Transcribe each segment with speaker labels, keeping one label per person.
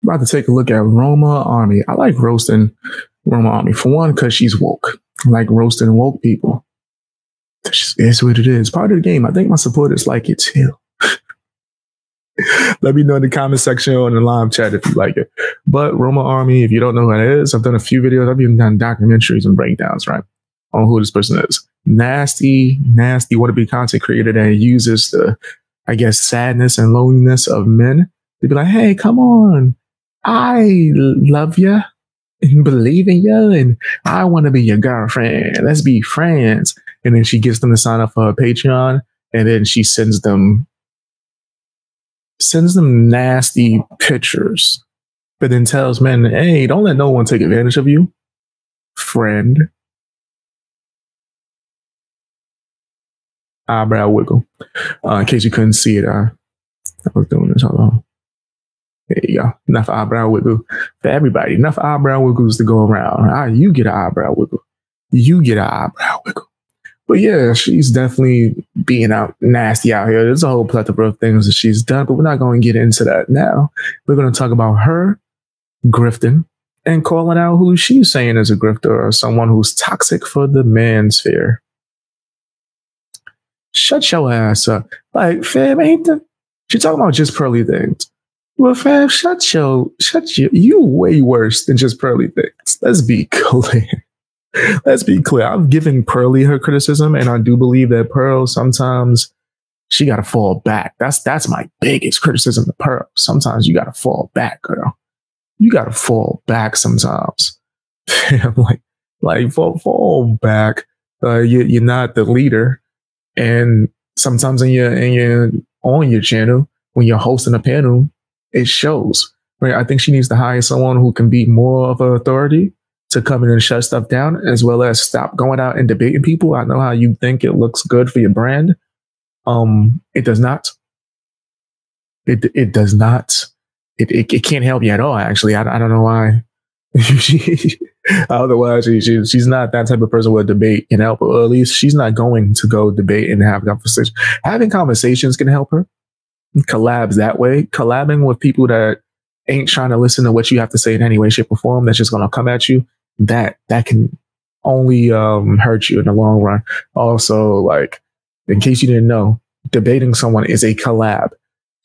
Speaker 1: about to take a look at Roma Army. I like roasting Roma Army for one because she's woke. I like roasting woke people. It's what it is. Part of the game. I think my supporters like it too. Let me know in the comment section or in the live chat if you like it. But Roma Army, if you don't know who it is, I've done a few videos. I've even done documentaries and breakdowns, right, on who this person is. Nasty wannabe content creator that uses the, I guess, sadness and loneliness of men to be like, hey, come on. I love you and believe in you, and I want to be your girlfriend. Let's be friends. And then she gets them to sign up for her Patreon, and then she sends them nasty pictures, but then tells men, hey, don't let no one take advantage of you, friend. Eyebrow wiggle. In case you couldn't see it, I was doing this. Hold on. There you go. Enough eyebrow wiggle for everybody. Enough eyebrow wiggles to go around. You get an eyebrow wiggle. You get an eyebrow wiggle. But yeah, she's definitely being out nasty out here. There's a whole plethora of things that she's done, but we're not going to get into that now. We're going to talk about her grifting and calling out who she's saying is a grifter or someone who's toxic for the mansphere. Shut your ass up. Like, fam, she talking about just Pearly things. Well, fam, you way worse than just Pearly things. Let's be clear. Let's be clear. I've given Pearly her criticism, and I do believe that Pearl sometimes she got to fall back. That's my biggest criticism of Pearl. Sometimes you got to fall back, girl. You got to fall back sometimes. like fall back. You're not the leader, and sometimes on your channel when you're hosting a panel, it shows. Right? I think she needs to hire someone who can be more of an authority to come in and shut stuff down, as well as stop going out and debating people. I know how you think it looks good for your brand. It does not. It does not. It can't help you at all. Actually, I don't know why. Otherwise, she's not that type of person where debate can help her, or at least she's not going to go debate and have conversations. Having conversations can help her. Collabs that way. Collabing with people that ain't trying to listen to what you have to say in any way, shape, or form. That's just going to come at you. That can only hurt you in the long run. Also, like, in case you didn't know, debating someone is a collab.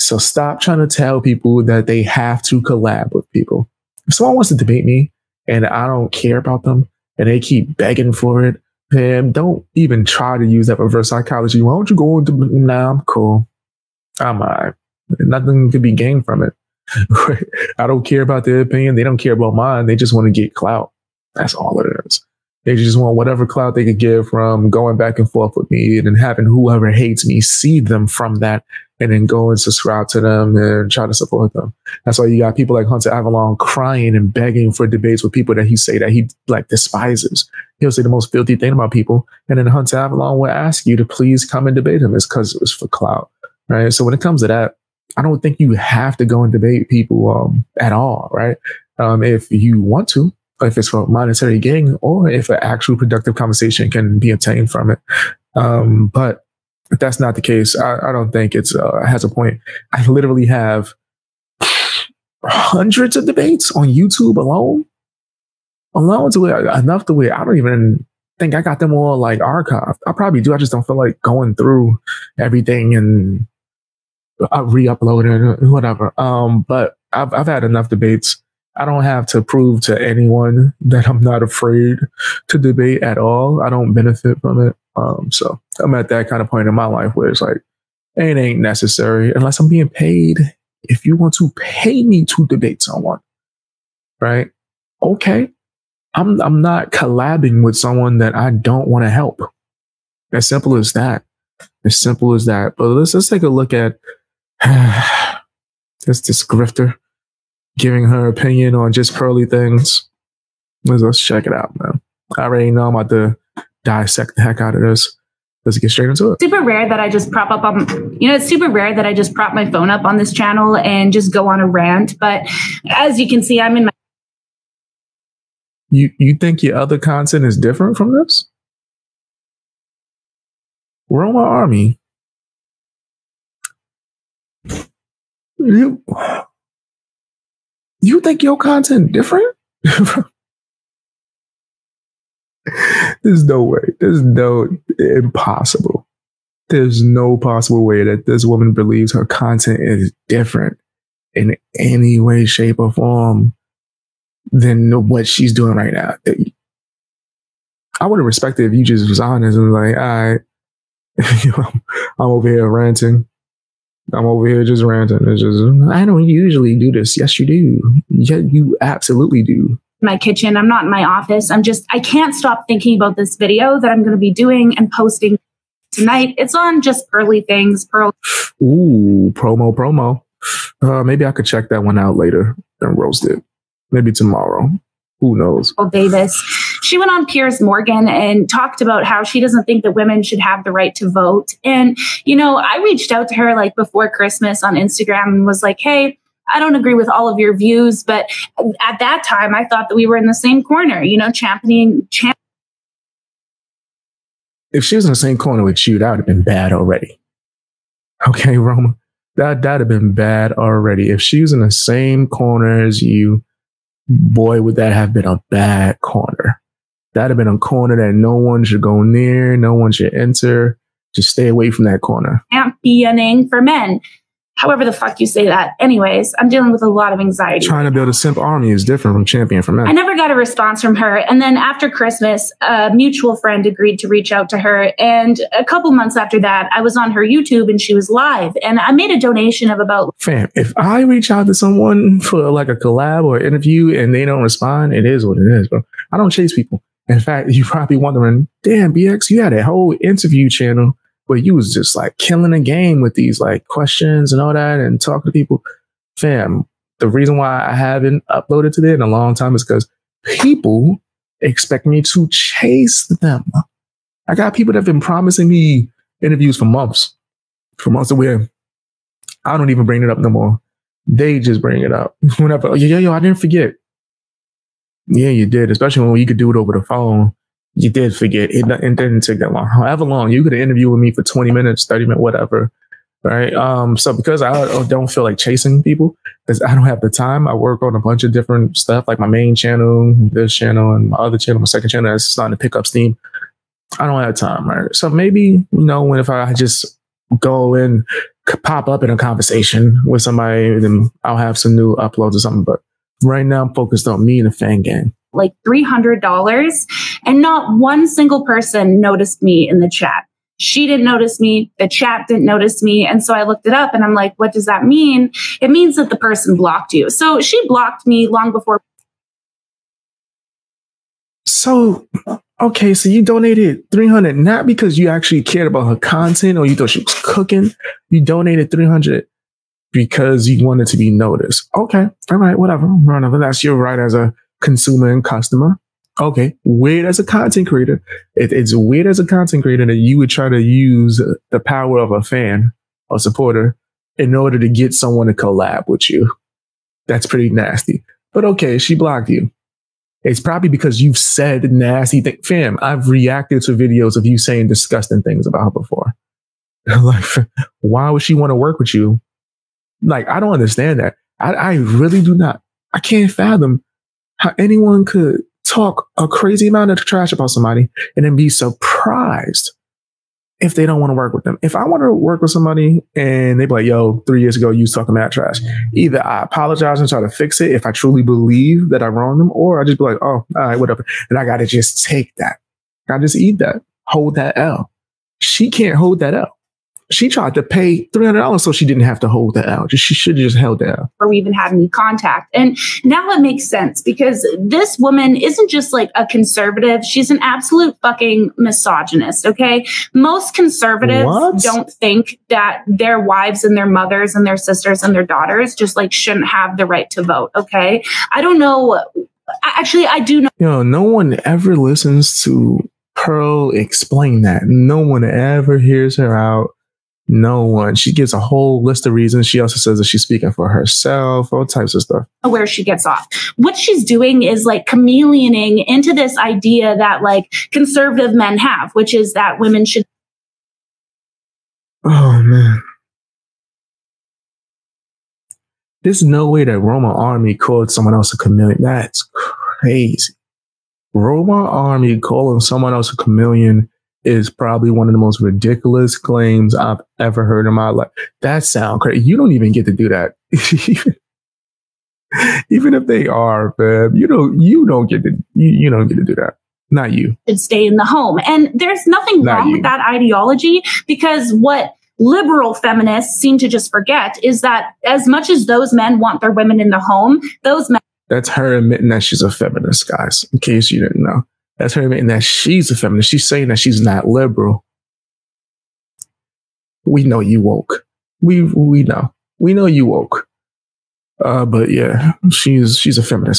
Speaker 1: So stop trying to tell people that they have to collab with people. If someone wants to debate me and I don't care about them and they keep begging for it, then don't even try to use that reverse psychology. Why don't you go into, nah, I'm cool. I'm all right. Nothing could be gained from it. I don't care about their opinion. They don't care about mine. They just want to get clout. That's all it is. They just want whatever clout they could get from going back and forth with me, and then having whoever hates me see them from that and then go and subscribe to them and try to support them. That's why you got people like Hunter Avalon crying and begging for debates with people that he say that he like despises. He'll say the most filthy thing about people, and then Hunter Avalon will ask you to please come and debate him. It's because it was for clout, right? So when it comes to that, I don't think you have to go and debate people at all, right? If you want to, if it's for monetary gain, or if an actual productive conversation can be obtained from it. But if that's not the case, I don't think it has a point. I literally have hundreds of debates on YouTube alone to where enough to where I don't even think I got them all like archived. I probably do. I just don't feel like going through everything and re-uploading or whatever. But I've had enough debates. I don't have to prove to anyone that I'm not afraid to debate at all. I don't benefit from it. So I'm at that kind of point in my life where it's like, it ain't necessary unless I'm being paid. If you want to pay me to debate someone, right? Okay. I'm not collabing with someone that I don't want to help. As simple as that. As simple as that. But let's take a look at this grifter giving her opinion on just Pearly things. Let's check it out, man. I already know I'm about to dissect the heck out of this. Let's get straight into it.
Speaker 2: Super rare that I just prop up on, it's super rare that I just prop my phone up on this channel and just go on a rant. But as you can see, I'm in my...
Speaker 1: You think your other content is different from this? Roma Army. You think your content different? There's no way. There's no impossible. There's no possible way that this woman believes her content is different in any way, shape, or form than what she's doing right now. I would have respected if you just was honest and like, all right, I'm over here ranting. I'm over here just ranting. It's just, I don't usually do this. Yes, you do. Yeah, you absolutely do.
Speaker 2: My kitchen. I'm not in my office. I can't stop thinking about this video that I'm going to be doing and posting tonight. It's on just Pearly things.
Speaker 1: Ooh, promo. Maybe I could check that one out later and roast it. Maybe tomorrow. Who knows?
Speaker 2: Davis. She went on Piers Morgan and talked about how she doesn't think that women should have the right to vote. And, you know, I reached out to her like before Christmas on Instagram and was like, hey, I don't agree with all of your views. But at that time, I thought that we were in the same corner, you know, championing.
Speaker 1: If she was in the same corner with you, that would have been bad already. Okay, Roma, that'd have been bad already. If she was in the same corner as you, boy, would that have been a bad corner. That'd have been a corner that no one should go near, no one should enter. Just stay away from that corner.
Speaker 2: Championing for men. However the fuck you say that. Anyways, I'm dealing with a lot of anxiety.
Speaker 1: Trying to build a simp army is different from champion for men.
Speaker 2: I never got a response from her. And then after Christmas, a mutual friend agreed to reach out to her. And a couple months after that, I was on her YouTube and she was live. And I made a donation of about...
Speaker 1: Fam, if I reach out to someone for like a collab or interview and they don't respond, it is what it is, bro. I don't chase people. In fact, you're probably wondering, damn, BX, you had a whole interview channel where you was just like killing the game with these like questions and all that and talking to people. Fam, the reason why I haven't uploaded to there in a long time is because people expect me to chase them. I got people that have been promising me interviews for months where I don't even bring it up no more. They just bring it up. Whenever, yo, I didn't forget. Yeah, you did, especially when you could do it over the phone. You did forget. It didn't take that long. However long, you could have interviewed with me for 20 minutes, 30 minutes, whatever. Right. So because I don't feel like chasing people, because I don't have the time, I work on a bunch of different stuff, like my main channel, this channel, and my other channel, my second channel that's starting to pick up steam. I don't have time, right? So maybe, you know, if I just go and pop up in a conversation with somebody, then I'll have some new uploads or something. But right now I'm focused on me and the fan gang.
Speaker 2: Like $300, and not one single person noticed me in the chat. She didn't notice me. The chat didn't notice me. And so I looked it up and I'm like, what does that mean? It means that the person blocked you. So she blocked me long before.
Speaker 1: So, okay, so you donated $300, not because you actually cared about her content or you thought she was cooking. You donated $300 because you wanted to be noticed. Okay, all right, whatever. That's your right as a consumer and customer. Okay, weird as a content creator. It's weird as a content creator that you would try to use the power of a fan or supporter in order to get someone to collab with you. That's pretty nasty. But okay, she blocked you. It's probably because you've said nasty things. Fam, I've reacted to videos of you saying disgusting things about her before. Like, why would she want to work with you? Like, I don't understand that. I really do not. I can't fathom how anyone could talk a crazy amount of trash about somebody and then be surprised if they don't want to work with them. If I want to work with somebody and they be like, yo, 3 years ago, you was talking mad trash. Either I apologize and try to fix it if I truly believe that I wronged them, or I just be like, oh, all right, whatever. And I got to just take that. I just eat that, hold that L. She can't hold that L. She tried to pay $300 so she didn't have to hold that out. She should have just held that out.
Speaker 2: Or we even had any contact. And now it makes sense because this woman isn't just like a conservative. She's an absolute fucking misogynist, okay? Most conservatives don't think that their wives and their mothers and their sisters and their daughters just like shouldn't have the right to vote, okay? I don't know. Actually, I do know.
Speaker 1: You know, no one ever listens to Pearl explain that. No one ever hears her out. No one. She gives a whole list of reasons. She also says that she's speaking for herself, all types of stuff.
Speaker 2: Where she gets off. What she's doing is like chameleoning into this idea that like conservative men have, which is that women should.
Speaker 1: Oh, man. There's no way that Roma Army called someone else a chameleon. That's crazy. Roma Army calling someone else a chameleon is probably one of the most ridiculous claims I've ever heard in my life. That sounds crazy. You don't even get to do that. Even if they are, Fab, you don't get to do that. Not you.
Speaker 2: Should stay in the home. And there's nothing wrong with that ideology, because what liberal feminists seem to just forget is that as much as those men want their women in the home, those men.
Speaker 1: That's her admitting that she's a feminist, guys, in case you didn't know. That's her admitting that she's a feminist. She's saying that she's not liberal. We know you woke. We know. We know you woke. But yeah, she's a feminist.